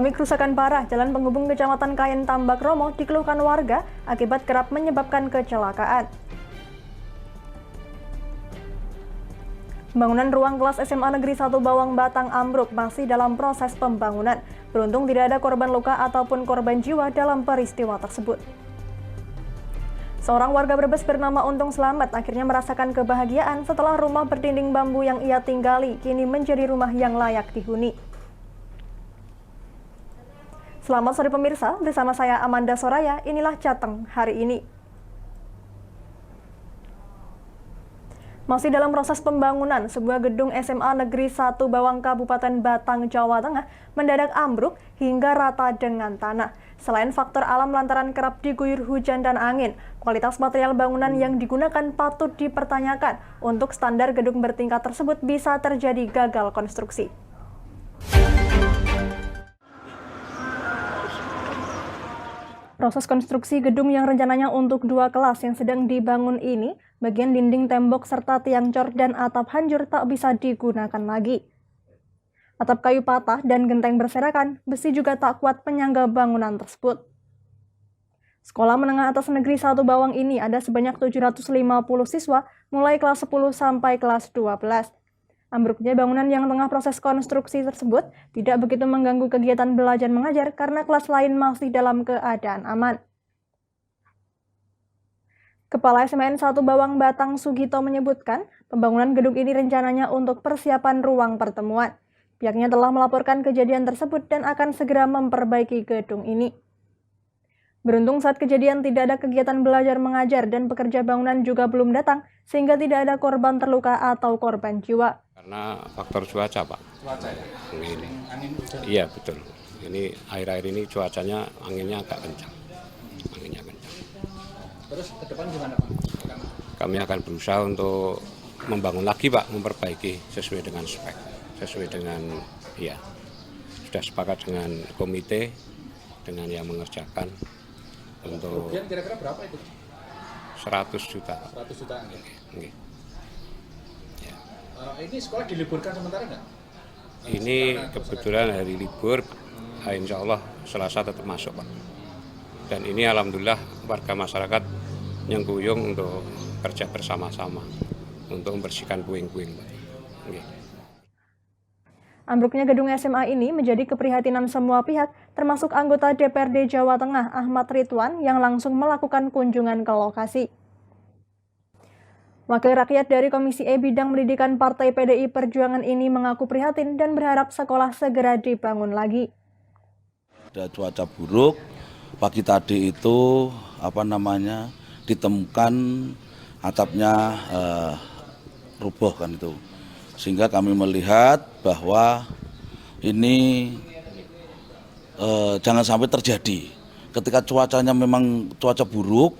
mengalami kerusakan parah. Jalan penghubung Kecamatan Kayen Tambak Romo dikeluhkan warga akibat kerap menyebabkan kecelakaan. Pembangunan ruang kelas SMA Negeri 1 Bawang Batang ambruk masih dalam proses pembangunan. Beruntung tidak ada korban luka ataupun korban jiwa dalam peristiwa tersebut. Seorang warga Brebes bernama Untung Slamet akhirnya merasakan kebahagiaan setelah rumah berdinding bambu yang ia tinggali kini menjadi rumah yang layak dihuni. Selamat sore pemirsa, bersama saya Amanda Soraya, inilah Jateng hari ini. Masih dalam proses pembangunan, sebuah gedung SMA Negeri 1 Bawang Kabupaten Batang, Jawa Tengah mendadak ambruk hingga rata dengan tanah. Selain faktor alam lantaran kerap diguyur hujan dan angin, kualitas material bangunan yang digunakan patut dipertanyakan. Untuk standar gedung bertingkat tersebut bisa terjadi gagal konstruksi. Proses konstruksi gedung yang rencananya untuk 2 kelas yang sedang dibangun ini, bagian dinding tembok serta tiang cor dan atap hancur tak bisa digunakan lagi. Atap kayu patah dan genteng berserakan, besi juga tak kuat penyangga bangunan tersebut. Sekolah Menengah Atas Negeri 1 Bawang ini ada sebanyak 750 siswa, mulai kelas 10 sampai kelas 12. Ambruknya bangunan yang tengah proses konstruksi tersebut tidak begitu mengganggu kegiatan belajar mengajar karena kelas lain masih dalam keadaan aman. Kepala SMN 1 Bawang Batang Sugito menyebutkan, pembangunan gedung ini rencananya untuk persiapan ruang pertemuan. Pihaknya telah melaporkan kejadian tersebut dan akan segera memperbaiki gedung ini. Beruntung saat kejadian tidak ada kegiatan belajar mengajar dan pekerja bangunan juga belum datang, sehingga tidak ada korban terluka atau korban jiwa. Karena faktor cuaca, Pak. Cuaca ya? Ini. Angin hujan. Iya, betul. Ini akhir-akhir ini cuacanya anginnya agak kencang. Terus ke depan gimana, Pak? Kami akan berusaha untuk membangun lagi, Pak, memperbaiki sesuai dengan spek. Sesuai dengan, ya, sudah sepakat dengan komite, dengan yang mengerjakan untuk kerugian kira-kira berapa itu? 100 juta. 100 juta. Okay. Ya. Ini sekolah diliburkan sementara nggak? Ini kebetulan hari libur, insya Allah Selasa tetap masuk, Pak. Dan ini alhamdulillah warga masyarakat yang guyung untuk kerja bersama-sama untuk membersihkan puing-puing, Pak. Okay. Ambruknya gedung SMA ini menjadi keprihatinan semua pihak, termasuk anggota DPRD Jawa Tengah Ahmad Ridwan yang langsung melakukan kunjungan ke lokasi. Wakil rakyat dari Komisi E Bidang Pendidikan Partai PDI Perjuangan ini mengaku prihatin dan berharap sekolah segera dibangun lagi. Ada cuaca buruk, pagi tadi itu ditemukan atapnya roboh kan itu. Sehingga kami melihat bahwa ini jangan sampai terjadi. Ketika cuacanya memang cuaca buruk,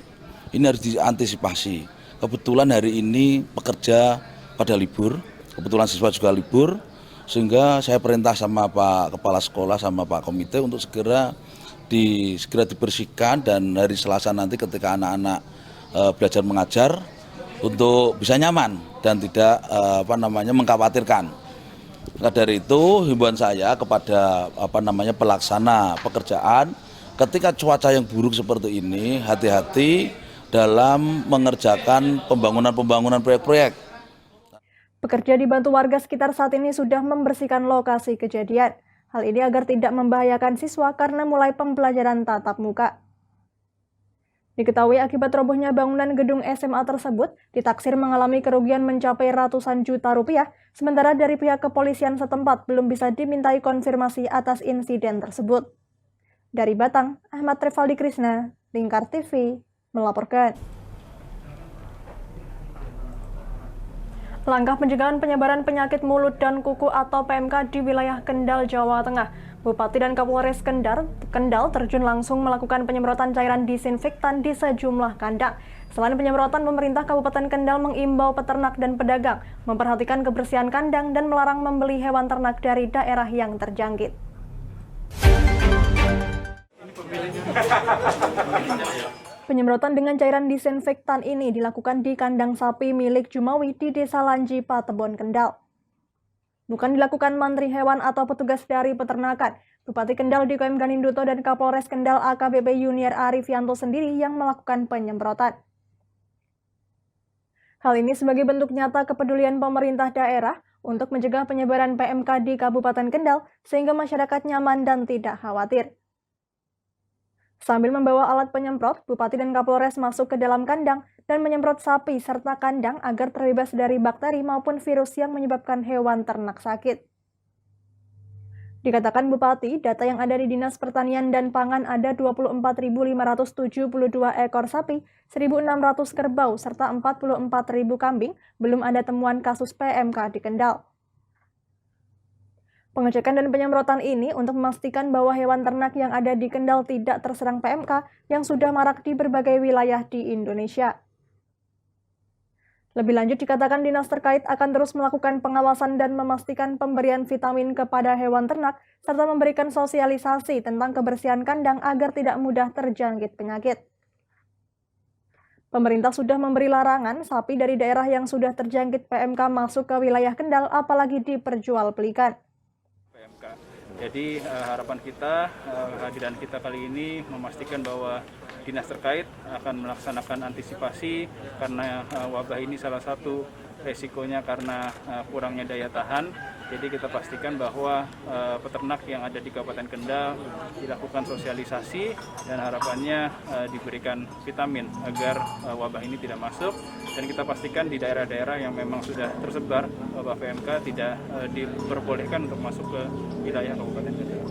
ini harus diantisipasi. Kebetulan hari ini pekerja pada libur, kebetulan siswa juga libur, sehingga saya perintah sama Pak Kepala Sekolah sama Pak Komite untuk segera dibersihkan dan hari Selasa nanti ketika anak-anak belajar mengajar untuk bisa nyaman dan tidak mengkhawatirkan. Maka dari itu himbauan saya kepada pelaksana pekerjaan, ketika cuaca yang buruk seperti ini, hati-hati dalam mengerjakan pembangunan proyek-proyek. Pekerja dibantu warga sekitar saat ini sudah membersihkan lokasi kejadian. Hal ini agar tidak membahayakan siswa karena mulai pembelajaran tatap muka. Diketahui akibat robohnya bangunan gedung SMA tersebut, ditaksir mengalami kerugian mencapai ratusan juta rupiah, sementara dari pihak kepolisian setempat belum bisa dimintai konfirmasi atas insiden tersebut. Dari Batang, Ahmad Rivaldi Krisna, Lingkar TV, melaporkan. Langkah pencegahan penyebaran penyakit mulut dan kuku atau PMK di wilayah Kendal, Jawa Tengah. Bupati dan Kapolres Kendal terjun langsung melakukan penyemprotan cairan disinfektan di sejumlah kandang. Selain penyemprotan, pemerintah Kabupaten Kendal mengimbau peternak dan pedagang memperhatikan kebersihan kandang dan melarang membeli hewan ternak dari daerah yang terjangkit. Penyemprotan dengan cairan disinfektan ini dilakukan di kandang sapi milik Jumawi di Desa Lanji, Patebon, Kendal. Bukan dilakukan mantri hewan atau petugas dari peternakan, Bupati Kendal Dikoim Ganinduto dan Kapolres Kendal AKBP Yuniar Arifianto sendiri yang melakukan penyemprotan. Hal ini sebagai bentuk nyata kepedulian pemerintah daerah untuk mencegah penyebaran PMK di Kabupaten Kendal sehingga masyarakat nyaman dan tidak khawatir. Sambil membawa alat penyemprot, Bupati dan Kapolres masuk ke dalam kandang dan menyemprot sapi serta kandang agar terbebas dari bakteri maupun virus yang menyebabkan hewan ternak sakit. Dikatakan Bupati, data yang ada di Dinas Pertanian dan Pangan ada 24.572 ekor sapi, 1.600 kerbau, serta 44.000 kambing, belum ada temuan kasus PMK di Kendal. Pengecekan dan penyemprotan ini untuk memastikan bahwa hewan ternak yang ada di Kendal tidak terserang PMK yang sudah marak di berbagai wilayah di Indonesia. Lebih lanjut dikatakan dinas terkait akan terus melakukan pengawasan dan memastikan pemberian vitamin kepada hewan ternak serta memberikan sosialisasi tentang kebersihan kandang agar tidak mudah terjangkit penyakit. Pemerintah sudah memberi larangan sapi dari daerah yang sudah terjangkit PMK masuk ke wilayah Kendal apalagi diperjualbelikan. Jadi harapan kita, kehadiran kita kali ini memastikan bahwa dinas terkait akan melaksanakan antisipasi karena wabah ini salah satu resikonya karena kurangnya daya tahan. Jadi kita pastikan bahwa peternak yang ada di Kabupaten Kendal dilakukan sosialisasi dan harapannya diberikan vitamin agar wabah ini tidak masuk. Dan kita pastikan di daerah-daerah yang memang sudah tersebar wabah PMK tidak diperbolehkan untuk masuk ke wilayah Kabupaten Kendal.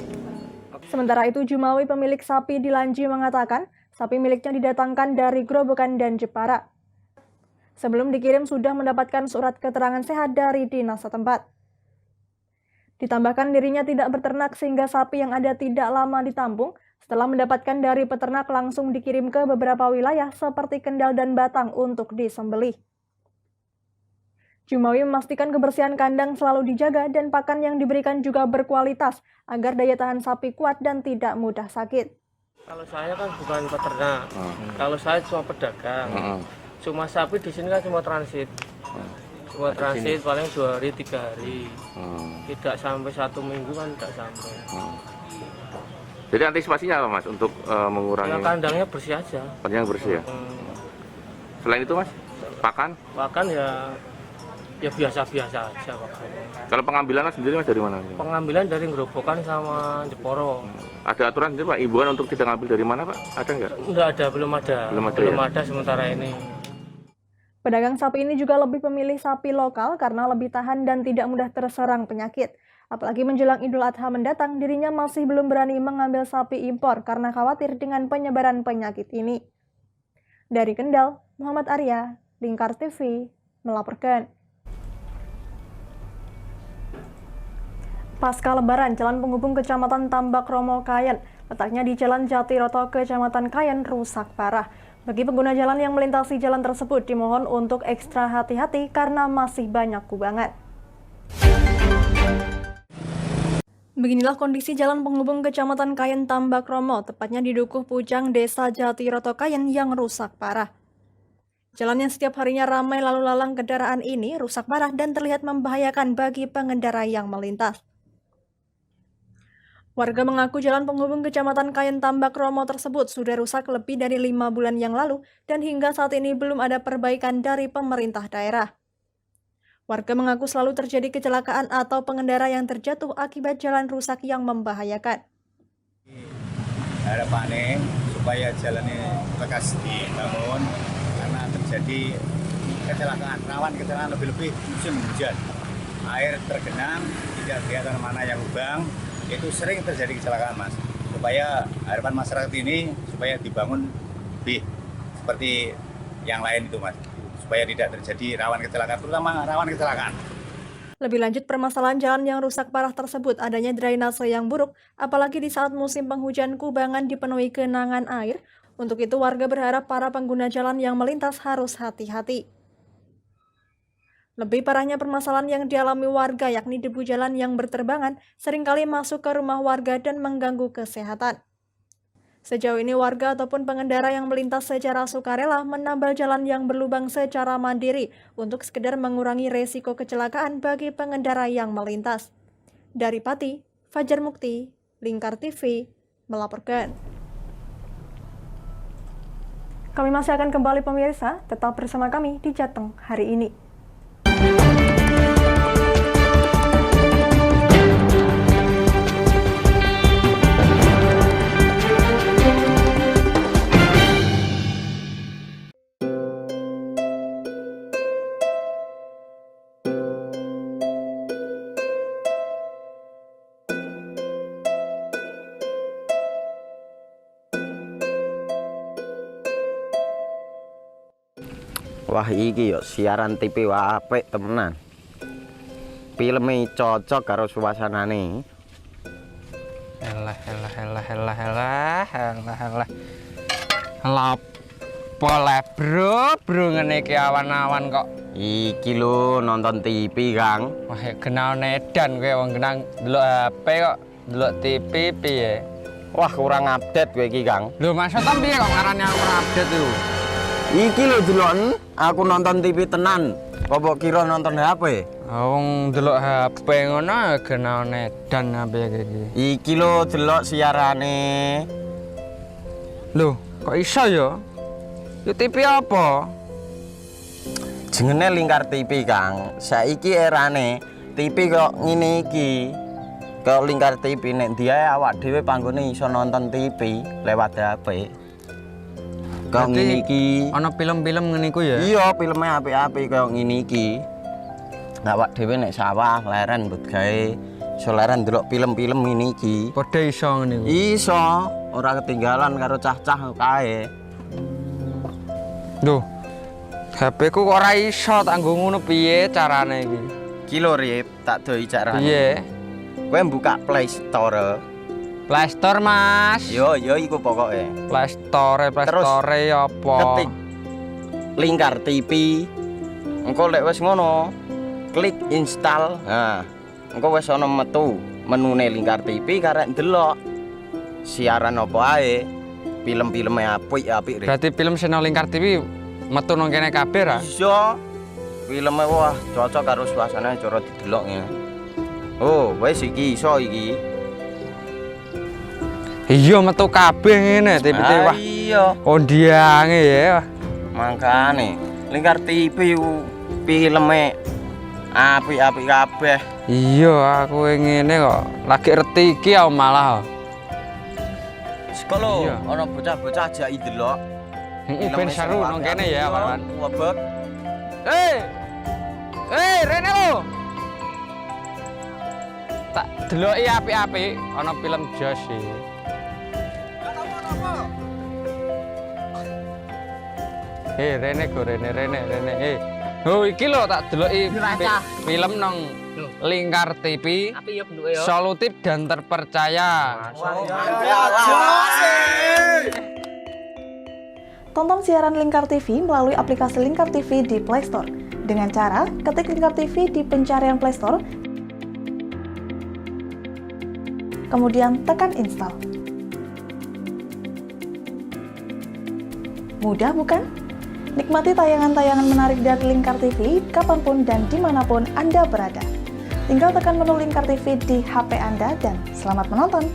Sementara itu, Jumawi pemilik sapi di Lanji mengatakan sapi miliknya didatangkan dari Grobogan dan Jepara. Sebelum dikirim sudah mendapatkan surat keterangan sehat dari dinas setempat. Ditambahkan dirinya tidak berternak sehingga sapi yang ada tidak lama ditampung. Setelah mendapatkan dari peternak langsung dikirim ke beberapa wilayah seperti Kendal dan Batang untuk disembelih. Jumawi memastikan kebersihan kandang selalu dijaga dan pakan yang diberikan juga berkualitas agar daya tahan sapi kuat dan tidak mudah sakit. Kalau saya kan bukan peternak, kalau saya cuma pedagang. Cuma sapi di sini kan cuma transit. Cuma transit paling 2 hari, 3 hari. Tidak sampai 1 minggu kan tidak sampai. Jadi antisipasinya apa Mas untuk mengurangi? Ya kandangnya bersih aja. Kandangnya bersih ya. Selain itu Mas, pakan? Pakan ya biasa-biasa aja pakan. Kalau pengambilan Mas sendiri Mas dari mana? Pengambilan dari Grobogan sama Jeporo. Ada aturan sendiri Pak, imbauan untuk tidak ngambil dari mana Pak? Ada nggak? Enggak ada, belum ada. Belum ada sementara ini. Pedagang sapi ini juga lebih memilih sapi lokal karena lebih tahan dan tidak mudah terserang penyakit. Apalagi menjelang Idul Adha mendatang, dirinya masih belum berani mengambil sapi impor karena khawatir dengan penyebaran penyakit ini. Dari Kendal, Muhammad Arya, Lingkar TV, melaporkan. Pasca Lebaran, jalan penghubung Kecamatan Tambak Romo Kayen, letaknya di Jalan Jatiroto, Kecamatan Kayen, rusak parah. Bagi pengguna jalan yang melintasi jalan tersebut, dimohon untuk ekstra hati-hati karena masih banyak kubangan. Beginilah kondisi jalan penghubung Kecamatan Kayen Tambak Romo, tepatnya di Dukuh Pujang, Desa Jatiroto Kayen yang rusak parah. Jalan yang setiap harinya ramai lalu lalang kendaraan ini rusak parah dan terlihat membahayakan bagi pengendara yang melintas. Warga mengaku jalan penghubung Kecamatan Kayen Tambak Romo tersebut sudah rusak lebih dari 5 bulan yang lalu dan hingga saat ini belum ada perbaikan dari pemerintah daerah. Warga mengaku selalu terjadi kecelakaan atau pengendara yang terjatuh akibat jalan rusak yang membahayakan. Harapannya supaya jalan ini lekas dibangun karena terjadi kecelakaan, rawan kecelakaan lebih-lebih musim hujan. Air tergenang, tidak kelihatan mana yang lubang. Itu sering terjadi kecelakaan Mas, supaya harapan masyarakat ini supaya dibangun lebih seperti yang lain itu Mas, supaya tidak terjadi rawan kecelakaan, terutama rawan kecelakaan. Lebih lanjut, permasalahan jalan yang rusak parah tersebut adanya drainase yang buruk, apalagi di saat musim penghujan kubangan dipenuhi genangan air. Untuk itu warga berharap para pengguna jalan yang melintas harus hati-hati. Lebih parahnya permasalahan yang dialami warga yakni debu jalan yang berterbangan seringkali masuk ke rumah warga dan mengganggu kesehatan. Sejauh ini warga ataupun pengendara yang melintas secara sukarela menambal jalan yang berlubang secara mandiri untuk sekedar mengurangi resiko kecelakaan bagi pengendara yang melintas. Dari Pati, Fajar Mukti, Lingkar TV melaporkan. Kami masih akan kembali pemirsa, tetap bersama kami di Jateng hari ini. Wah iki yo siaran TV wah apik temenan. Filme cocok karo suasanane. Elah. Lapo le bro ngene iki awan-awan kok. Iki lho nonton TV, Kang. Wah kenal nedan kowe wong kenang delok HP kok delok TV piye? Wah kurang update kowe iki, Kang. Lho maksudnya piye kok ngarani aku ora update iku? Iki lho delok aku nonton TV tenan. Apa kira nonton HP? Wong delok HP ngono kenal nedan apa iki. Iki lho delok siarane. Lho, kok iso ya? Yo TV apa? Jenenge Lingkar TV, Kang. Saiki erane TV kok ngene iki. Kok Lingkar TV nek dia awak dhewe panggone iso nonton TV lewat HP. Kok ngene iki. Ana film-film ngene iku ya? Iya, filme apik-apik kaya ngene iki. Awak dhewe nek sawah leren mbut gawe iso leren ndelok film-film ngene iki. Padha iso ngene iku. Iso, ora ketinggalan karo cah-cah kae. Duh. HP ku kok ora iso tak nggo ngono piye carane iki? Iki lho Rip, tak doi carane. Piye? Kowe buka Play Store. Play Store, Mas. Yo iku pokoke. Play Store apa? Ketik Lingkar TV. Engko lek wis ngono, klik install. Nah, engko wis ana metu menune Lingkar TV karek ndelok siaran apa ae. Film-filme apik-apik. Berarti film channel Lingkar TV metu nang kene kabeh ra? Iso. Filme wah cocok karo suasana cara didelok ngene. Oh, wis iki iso iki. Iya metu kabeh ngene TV wah. Iya. Ondiange ya. Mangkane Lingkar TV filme apik-apik kabeh. Iya, aku ngene kok. Lagi reti iki aku malah. Sekolo Iya. ana bocah-bocah ajak ndelok. Heeh, ben seru nang kene ya, kawan. Webek. Rene lo. Tak deloki apik-apik ana film Jos iki. Rene go Rene. Oh iki lho tak deloki film nang Lingkar TV. Solutif dan terpercaya. Tonton siaran Lingkar TV melalui aplikasi Lingkar TV di Play Store. Dengan cara ketik Lingkar TV di pencarian Play Store, kemudian tekan install. Mudah bukan? Nikmati tayangan-tayangan menarik dari Lingkar TV kapanpun dan dimanapun Anda berada. Tinggal tekan menu Lingkar TV di HP Anda dan selamat menonton!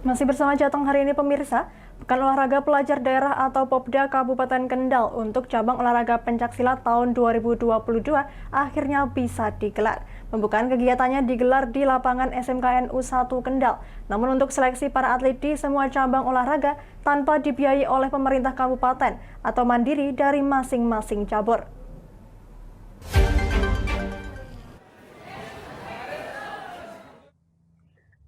Masih bersama Jateng hari ini pemirsa, Pekan Olahraga Pelajar Daerah atau Popda Kabupaten Kendal untuk cabang olahraga pencaksilat tahun 2022 akhirnya bisa digelar. Pembukaan kegiatannya digelar di lapangan SMKNU 1 Kendal. Namun untuk seleksi para atlet di semua cabang olahraga tanpa dibiayai oleh pemerintah kabupaten atau mandiri dari masing-masing cabur.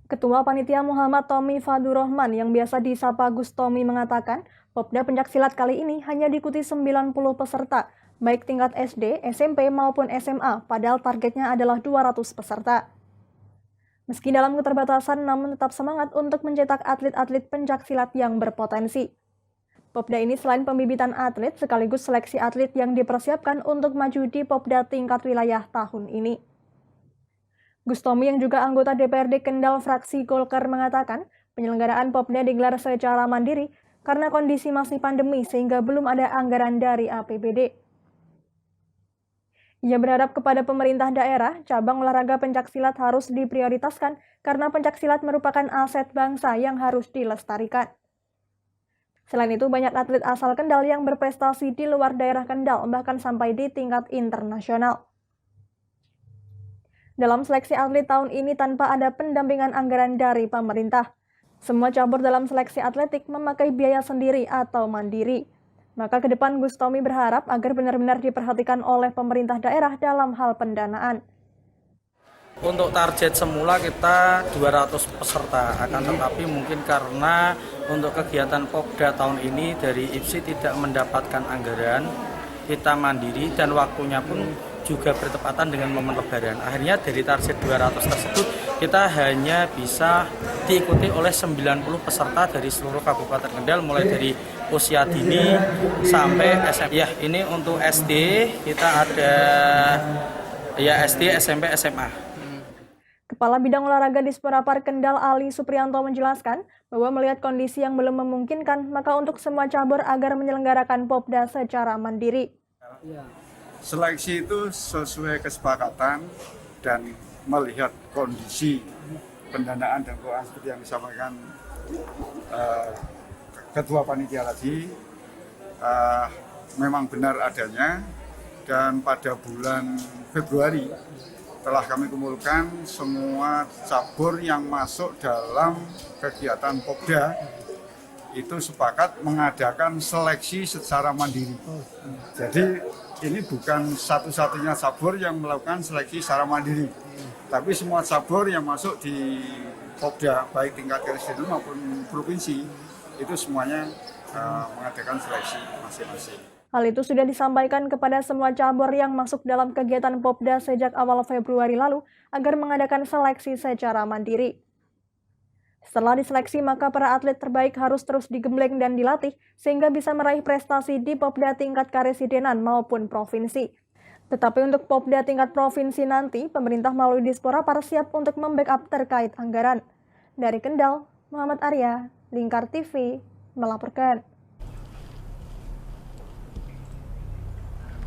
Ketua Panitia Muhammad Tommy Fadurrahman yang biasa disapa Gus Tommy mengatakan, Popda pencaksilat kali ini hanya diikuti 90 peserta, baik tingkat SD, SMP maupun SMA, padahal targetnya adalah 200 peserta. Meski dalam keterbatasan, namun tetap semangat untuk mencetak atlet-atlet pencaksilat yang berpotensi. Popda ini selain pembibitan atlet, sekaligus seleksi atlet yang dipersiapkan untuk maju di Popda tingkat wilayah tahun ini. Gustomi yang juga anggota DPRD Kendal fraksi Golkar mengatakan, penyelenggaraan Popda digelar secara mandiri karena kondisi masih pandemi sehingga belum ada anggaran dari APBD. Ia berharap kepada pemerintah daerah, cabang olahraga pencaksilat harus diprioritaskan karena pencaksilat merupakan aset bangsa yang harus dilestarikan. Selain itu, banyak atlet asal Kendal yang berprestasi di luar daerah Kendal, bahkan sampai di tingkat internasional. Dalam seleksi atlet tahun ini tanpa ada pendampingan anggaran dari pemerintah. Semua cabur dalam seleksi atletik memakai biaya sendiri atau mandiri. Maka ke depan Gustomi berharap agar benar-benar diperhatikan oleh pemerintah daerah dalam hal pendanaan. Untuk target semula kita 200 peserta, akan tetapi mungkin karena untuk kegiatan Popda tahun ini dari IPSI tidak mendapatkan anggaran, kita mandiri dan waktunya pun juga bertepatan dengan momen Lebaran. Akhirnya dari target 200 tersebut kita hanya bisa diikuti oleh 90 peserta dari seluruh Kabupaten Kendal, mulai dari usia dini sampai SMP. Ya, ini untuk SD kita ada ya SD, SMP, SMA. Kepala Bidang Olahraga Disporapar Kendal Ali Supriyanto menjelaskan bahwa melihat kondisi yang belum memungkinkan, maka untuk semua cabur agar menyelenggarakan Popda secara mandiri. Seleksi itu sesuai kesepakatan dan melihat kondisi pendanaan dan keuangan seperti yang disampaikan Ketua Panitia tadi, memang benar adanya, dan pada bulan Februari telah kami kumpulkan semua cabur yang masuk dalam kegiatan Popda itu sepakat mengadakan seleksi secara mandiri. Jadi ini bukan satu-satunya cabur yang melakukan seleksi secara mandiri, tapi semua cabur yang masuk di Popda baik tingkat kabupaten maupun provinsi itu semuanya mengadakan seleksi masing-masing. Hal itu sudah disampaikan kepada semua cabur yang masuk dalam kegiatan Popda sejak awal Februari lalu agar mengadakan seleksi secara mandiri. Setelah diseleksi, maka para atlet terbaik harus terus digembleng dan dilatih sehingga bisa meraih prestasi di Popda tingkat karesidenan maupun provinsi. Tetapi untuk Popda tingkat provinsi nanti, pemerintah melalui Disporapar siap untuk membackup terkait anggaran. Dari Kendal, Muhammad Arya, Lingkar TV, melaporkan.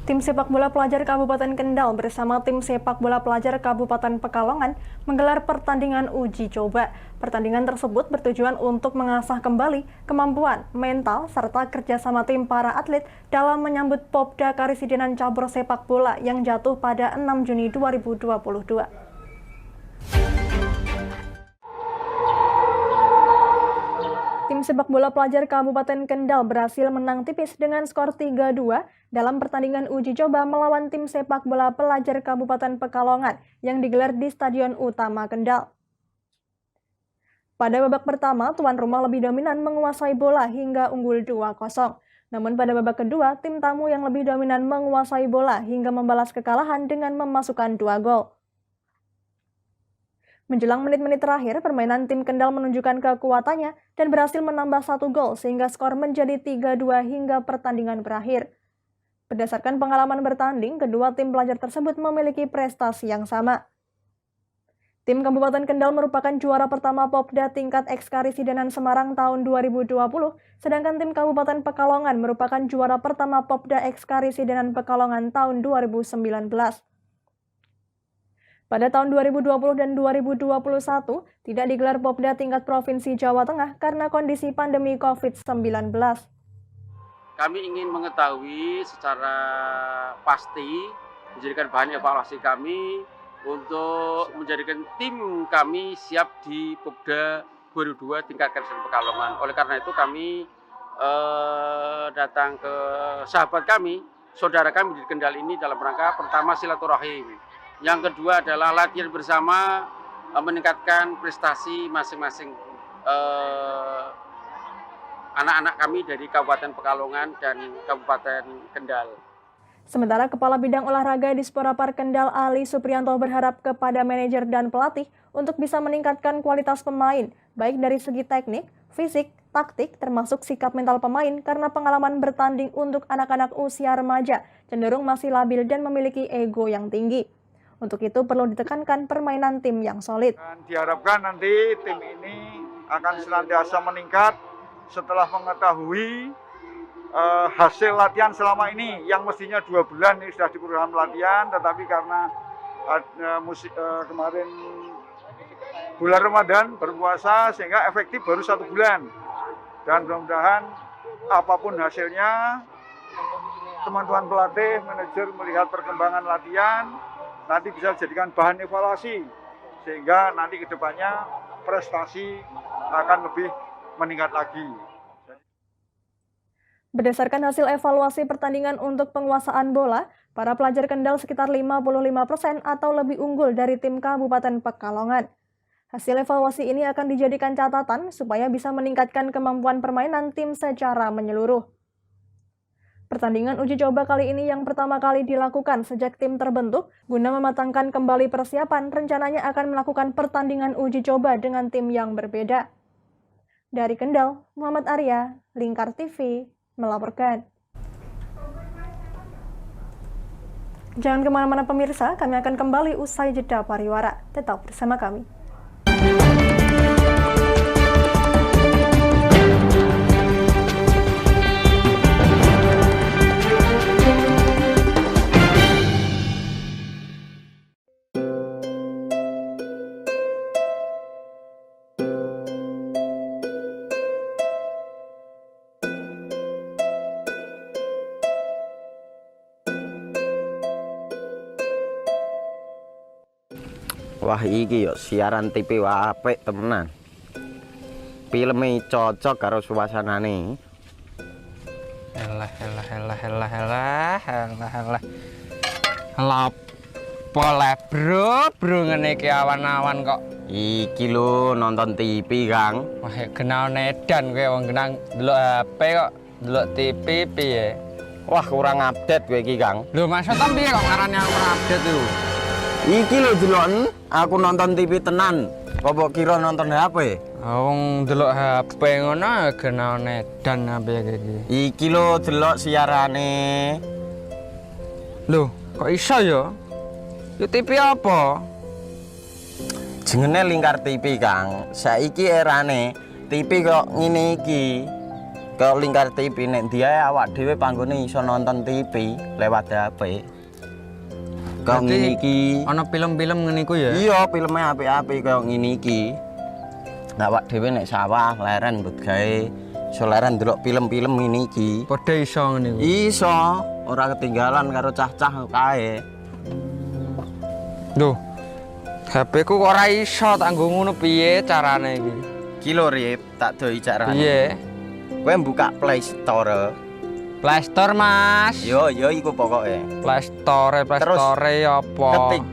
Tim sepak bola pelajar Kabupaten Kendal bersama tim sepak bola pelajar Kabupaten Pekalongan menggelar pertandingan uji coba. Pertandingan tersebut bertujuan untuk mengasah kembali kemampuan, mental, serta kerjasama tim para atlet dalam menyambut Popda Karesidenan Cabur Sepak Bola yang jatuh pada 6 Juni 2022. Tim sepak bola pelajar Kabupaten Kendal berhasil menang tipis dengan skor 3-2 dalam pertandingan uji coba melawan tim sepak bola pelajar Kabupaten Pekalongan yang digelar di Stadion Utama Kendal. Pada babak pertama, tuan rumah lebih dominan menguasai bola hingga unggul 2-0. Namun pada babak kedua, tim tamu yang lebih dominan menguasai bola hingga membalas kekalahan dengan memasukkan 2 gol. Menjelang menit-menit terakhir, permainan tim Kendal menunjukkan kekuatannya dan berhasil menambah 1 gol sehingga skor menjadi 3-2 hingga pertandingan berakhir. Berdasarkan pengalaman bertanding, kedua tim pelajar tersebut memiliki prestasi yang sama. Tim Kabupaten Kendal merupakan juara pertama Popda tingkat Ekskaresidenan Semarang tahun 2020, sedangkan tim Kabupaten Pekalongan merupakan juara pertama Popda Ekskaresidenan Pekalongan tahun 2019. Pada tahun 2020 dan 2021, tidak digelar Popda tingkat Provinsi Jawa Tengah karena kondisi pandemi COVID-19. Kami ingin mengetahui secara pasti, menjadikan bahan evaluasi kami untuk menjadikan tim kami siap di Popda 2022 tingkat Karesidenan Pekalongan. Oleh karena itu kami datang ke sahabat kami, saudara kami di Kendal ini dalam rangka pertama silaturahim. Yang kedua adalah latihan bersama meningkatkan prestasi masing-masing anak-anak kami dari Kabupaten Pekalongan dan Kabupaten Kendal. Sementara Kepala Bidang Olahraga Dispora Par Kendal Ali Supriyanto berharap kepada manajer dan pelatih untuk bisa meningkatkan kualitas pemain, baik dari segi teknik, fisik, taktik, termasuk sikap mental pemain karena pengalaman bertanding untuk anak-anak usia remaja cenderung masih labil dan memiliki ego yang tinggi. Untuk itu perlu ditekankan permainan tim yang solid. Dan diharapkan nanti tim ini akan senantiasa meningkat setelah mengetahui hasil latihan selama ini yang mestinya 2 bulan ini sudah di program latihan, tetapi karena kemarin bulan Ramadan berpuasa sehingga efektif baru 1 bulan. Dan mudah-mudahan apapun hasilnya, teman-teman pelatih, manajer melihat perkembangan latihan, nanti bisa dijadikan bahan evaluasi sehingga nanti ke depannya prestasi akan lebih meningkat lagi. Berdasarkan hasil evaluasi pertandingan untuk penguasaan bola, para pelajar Kendal sekitar 55% atau lebih unggul dari tim Kabupaten Pekalongan. Hasil evaluasi ini akan dijadikan catatan supaya bisa meningkatkan kemampuan permainan tim secara menyeluruh. Pertandingan uji coba kali ini yang pertama kali dilakukan sejak tim terbentuk, guna mematangkan kembali persiapan, rencananya akan melakukan pertandingan uji coba dengan tim yang berbeda. Dari Kendal, Muhammad Arya, Lingkar TV, melaporkan. Jangan kemana-mana pemirsa, kami akan kembali usai jeda pariwara. Tetap bersama kami. Wah iki yo siaran TV apik temenan. Filme cocok karo suasanane. Elah. Lapo bro ngene iki awan-awan kok. Iki lho nonton TV, Kang. Wah, kenal nedan kowe wong kenang delok HP kok delok TV piye? Wah, kurang update kowe iki, Kang. Lho, maksudnya piye kok ngarani aku update itu? Iki lho deloken, aku nonton TV tenan. Apa kira nonton HP? Wong delok HP ngono kenal nedan apa iki. Iki lho delok siarane. Lho, kok iso ya? Yo TV apa? Jenenge Lingkar TV, Kang. Saiki erane TV kok ngene iki. Kok Lingkar TV nek dia awak dhewe panggone iso nonton TV lewat HP. Kok ngene iki. Ana film-film ngene iku ya? Iya, filme apik-apik kaya ngene iki. Awak dhewe nek sawah leren mbut gawe iso leren ndelok film-film ngene iki. Padha iso ngene iku. Iso, ora ketinggalan karo cah-cah kae. Duh. HP ku kok ora iso tak nggo ngono piye carane iki? Iki lho Rip, tak doi carane. Piye? Kowe buka Play Store. Play Store, Mas. Yo iku pokoke. Play Store apa? Ketik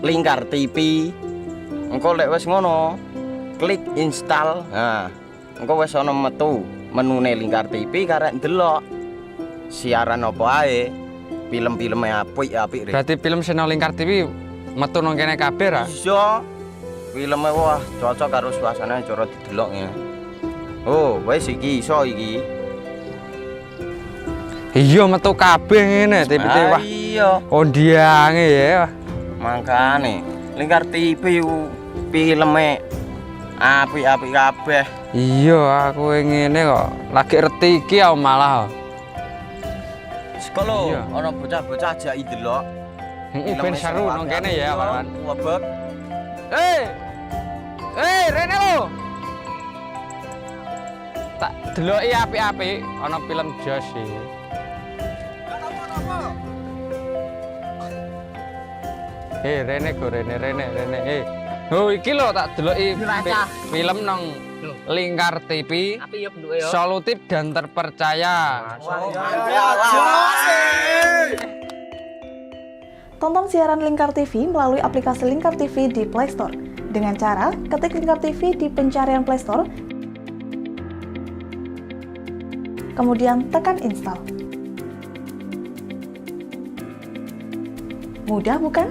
Lingkar TV. Engko lek wis ngono, klik install. Nah, engko wis ana metu menune Lingkar TV karek ndelok siaran apa ae. Film-filme apik-apik. Berarti film channel Lingkar TV metu nang kene kabeh ra? Iso. Filme wah cocok karo suasana cara didelok ngene. Oh, wis iki iso iki. Iya metu kabeh ngene TV wah. Iya. Ondiange ya. Mangkane Lingkar TV filme apik-apik kabeh. Iya, aku ngene kok lagi reti iki malah. Sekolo ana bocah-bocah ajak ndelok. Heeh, ben seru nang kene ya, kawan. Wabek. Rene lo. Tak deloki apik-apik ana film jos iki. Rene go Rene. Oh iki lho tak deloki film nang Lingkar TV. Api ya bentuke ya. Solutif dan terpercaya. Tonton siaran Lingkar TV melalui aplikasi Lingkar TV di Play Store. Dengan cara ketik Lingkar TV di pencarian Play Store, kemudian tekan install. Mudah bukan?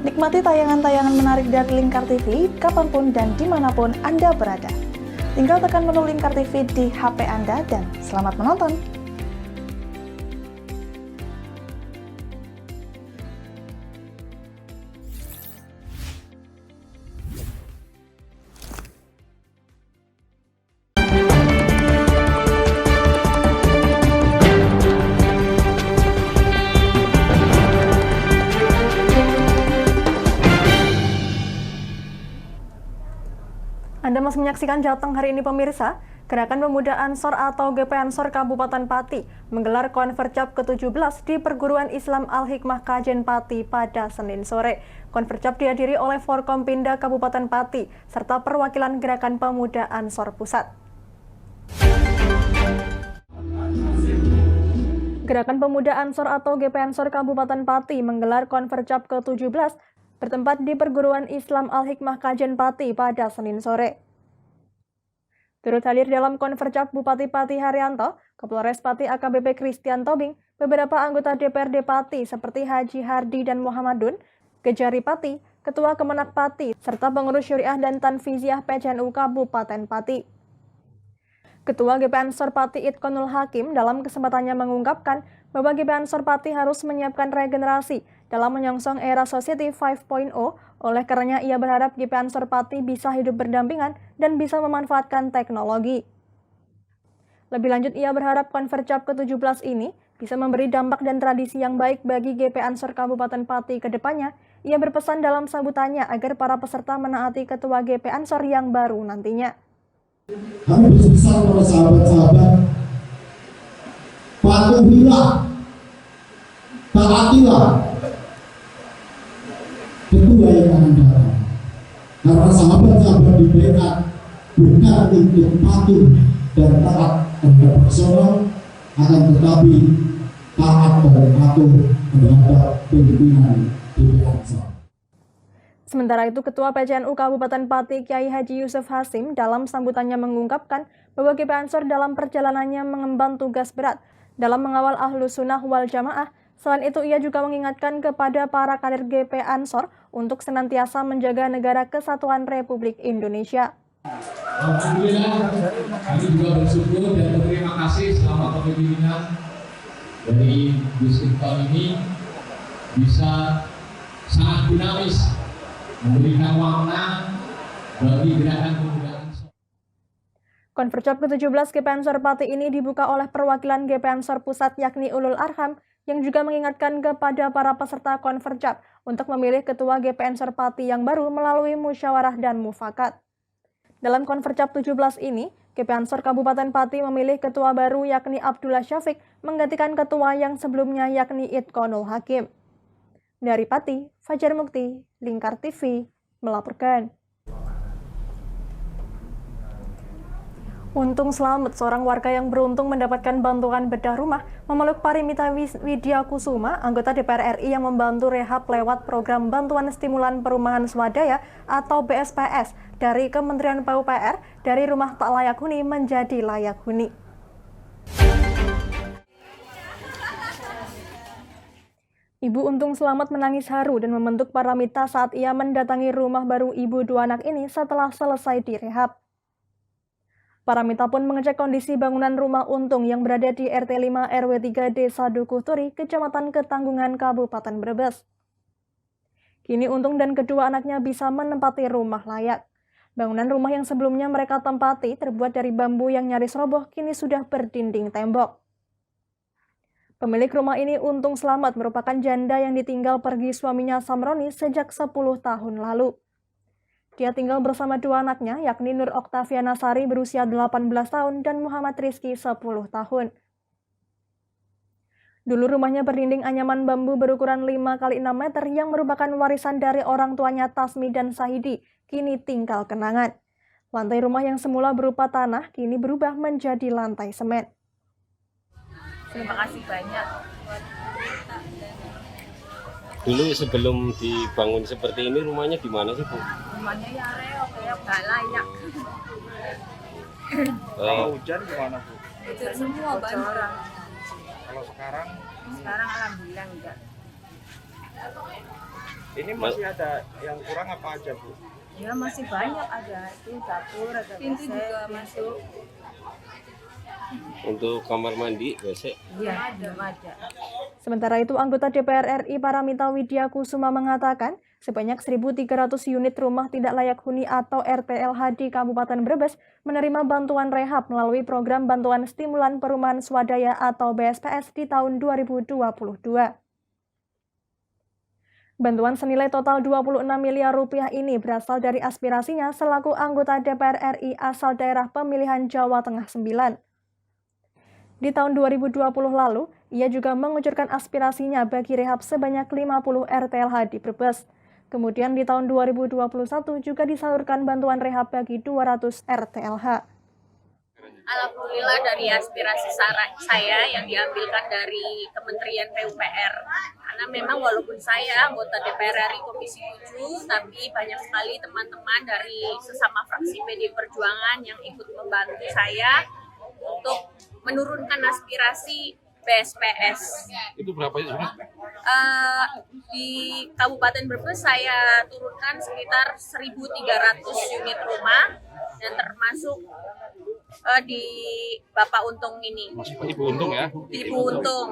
Nikmati tayangan-tayangan menarik dari Lingkar TV kapanpun dan dimanapun Anda berada. Tinggal tekan menu Lingkar TV di HP Anda dan selamat menonton! Anda masih menyaksikan Jateng hari ini pemirsa. Gerakan Pemuda Ansor atau GP Ansor Kabupaten Pati menggelar Konfercap ke-17 di Perguruan Islam Al-Hikmah Kajen Pati pada Senin sore. Konfercap dihadiri oleh Forkompinda Kabupaten Pati serta perwakilan Gerakan Pemuda Ansor Pusat. Gerakan Pemuda Ansor atau GP Ansor Kabupaten Pati menggelar Konfercap ke-17 bertempat di Perguruan Islam Al-Hikmah Kajen Pati pada Senin sore. Turut hadir dalam Konfercap Bupati Pati Haryanto, Kapolres Pati AKBP Christian Tobing, beberapa anggota DPRD Pati seperti Haji Hardi dan Muhammadun, Kejari Pati, Ketua Kemenak Pati, serta pengurus Syuriah dan Tanfiziah PCNU Kabupaten Pati. Ketua GP Ansor Pati Itkonul Hakim dalam kesempatannya mengungkapkan bahwa GP Ansor Pati harus menyiapkan regenerasi dalam menyongsong era Society 5.0, oleh karenanya ia berharap GP Ansor Pati bisa hidup berdampingan dan bisa memanfaatkan teknologi. Lebih lanjut, ia berharap Konfercap ke-17 ini bisa memberi dampak dan tradisi yang baik bagi GP Ansor Kabupaten Pati ke depannya. Ia berpesan dalam sambutannya agar para peserta menaati Ketua GP Ansor yang baru nantinya. Kami berpesan kepada sahabat-sahabat, patuhilah, taatilah ketua yang akan datang. Karena sahabat-sahabat di backup bukan untuk patuh dan taat terhadap personal, akan tetapi taat dan patuh terhadap pimpinan GP Ansor. Sementara itu, Ketua PCNU Kabupaten Pati Kiai Haji Yusuf Hasim dalam sambutannya mengungkapkan bahwa GP Ansor dalam perjalanannya mengemban tugas berat dalam mengawal Ahlus Sunnah wal Jamaah. Selain itu, ia juga mengingatkan kepada para kader GP Ansor untuk senantiasa menjaga negara kesatuan Republik Indonesia. Alhamdulillah, kami juga bersyukur dan berterima kasih selama kepemimpinan dari Gus Iqbal ini bisa sangat dinamis, memberikan warna bagi gerakan pemuda Ansor. Konfercap ke-17 GP Ansor Pati ini dibuka oleh perwakilan GP Ansor Pusat yakni Ulul Arham yang juga mengingatkan kepada para peserta Konfercap untuk memilih Ketua GP Ansor Pati yang baru melalui musyawarah dan mufakat. Dalam Konfercap 17 ini, GP Ansor Kabupaten Pati memilih Ketua baru yakni Abdullah Syafiq menggantikan Ketua yang sebelumnya yakni Itkonul Hakim. Dari Pati, Fajar Mukti, Lingkar TV, melaporkan. Untung selamat, seorang warga yang beruntung mendapatkan bantuan bedah rumah memeluk Parimita Widya Kusuma, anggota DPR RI yang membantu rehab lewat program Bantuan Stimulan Perumahan Swadaya atau BSPS dari Kementerian PUPR dari rumah tak layak huni menjadi layak huni. Ibu Untung Selamat menangis haru dan membentuk Paramita saat ia mendatangi rumah baru ibu dua anak ini setelah selesai direhab. Paramita pun mengecek kondisi bangunan rumah Untung yang berada di RT 5 RW 3 Desa Dukuhturi, Kecamatan Ketanggungan, Kabupaten Brebes. Kini Untung dan kedua anaknya bisa menempati rumah layak. Bangunan rumah yang sebelumnya mereka tempati terbuat dari bambu yang nyaris roboh kini sudah berdinding tembok. Pemilik rumah ini, Untung Selamat, merupakan janda yang ditinggal pergi suaminya Samroni sejak 10 tahun lalu. Dia tinggal bersama dua anaknya, yakni Nur Oktaviana Sari berusia 18 tahun dan Muhammad Rizki 10 tahun. Dulu rumahnya berdinding anyaman bambu berukuran 5 x 6 meter yang merupakan warisan dari orang tuanya Tasmi dan Sahidi, kini tinggal kenangan. Lantai rumah yang semula berupa tanah kini berubah menjadi lantai semen. Terima kasih banyak. Dulu sebelum dibangun seperti ini rumahnya di mana sih, Bu? Rumahnya ya reok, nggak layak. Kalau hujan gimana, Bu? Hujan semua banjir. Kalau sekarang? Sekarang alhamdulillah enggak. Ini masih ada yang kurang apa aja, Bu? Ya masih banyak, ada itu dapur, ada pintu juga masuk. Untuk kamar mandi, WC? Iya, belum ada. Sementara itu, anggota DPR RI Paramita Widya Kusuma mengatakan sebanyak 1.300 unit rumah tidak layak huni atau RTLH di Kabupaten Brebes menerima bantuan rehab melalui program Bantuan Stimulan Perumahan Swadaya atau BSPS di tahun 2022. Bantuan senilai total 26 miliar rupiah ini berasal dari aspirasinya selaku anggota DPR RI asal daerah pemilihan Jawa Tengah 9. Di tahun 2020 lalu, ia juga mengucurkan aspirasinya bagi rehab sebanyak 50 RTLH di Brebes. Kemudian di tahun 2021 juga disalurkan bantuan rehab bagi 200 RTLH. Alhamdulillah dari aspirasi saya yang diambilkan dari Kementerian PUPR. Karena memang walaupun saya anggota DPR RI Komisi 7, tapi banyak sekali teman-teman dari sesama fraksi PD Perjuangan yang ikut membantu saya untuk menurunkan aspirasi BSPS. Itu berapa unit? Di Kabupaten Brebes saya turunkan sekitar 1.300 unit rumah dan termasuk di Bapak Untung ini. Masih Ibu Untung ya? Ibu Untung.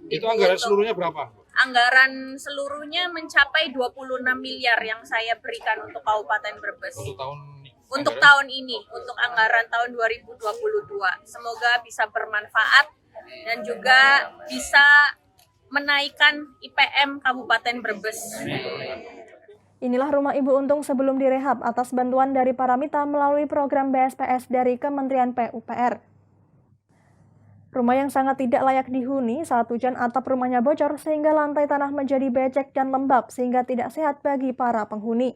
Itu anggaran seluruhnya berapa? Anggaran seluruhnya mencapai 26 miliar yang saya berikan untuk Kabupaten Brebes. Untuk tahun ini, untuk anggaran tahun 2022. Semoga bisa bermanfaat dan juga bisa menaikkan IPM Kabupaten Brebes. Inilah rumah Ibu Untung sebelum direhab atas bantuan dari Paramita melalui program BSPS dari Kementerian PUPR. Rumah yang sangat tidak layak dihuni saat hujan atap rumahnya bocor sehingga lantai tanah menjadi becek dan lembab sehingga tidak sehat bagi para penghuni.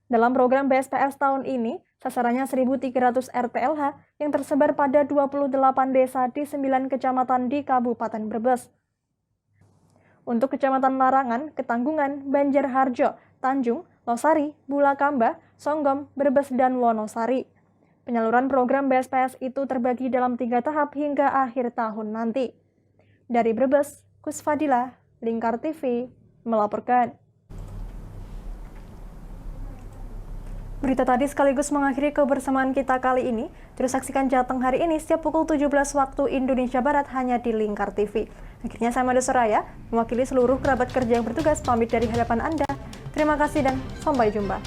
Dalam program BSPS tahun ini, sasarannya 1.300 RTLH yang tersebar pada 28 desa di 9 kecamatan di Kabupaten Brebes. Untuk Kecamatan Larangan, Ketanggungan, Banjarharjo, Tanjung, Losari, Bulakamba, Songgom, Brebes, dan Wonosari. Penyaluran program BSPS itu terbagi dalam 3 tahap hingga akhir tahun nanti. Dari Brebes, Kusfadila, Lingkar TV, melaporkan. Berita tadi sekaligus mengakhiri kebersamaan kita kali ini. Terus saksikan Jateng hari ini setiap pukul 17 waktu Indonesia Barat hanya di Lingkar TV. Akhirnya saya Mada Soraya, mewakili seluruh kerabat kerja yang bertugas pamit dari hadapan Anda. Terima kasih dan sampai jumpa.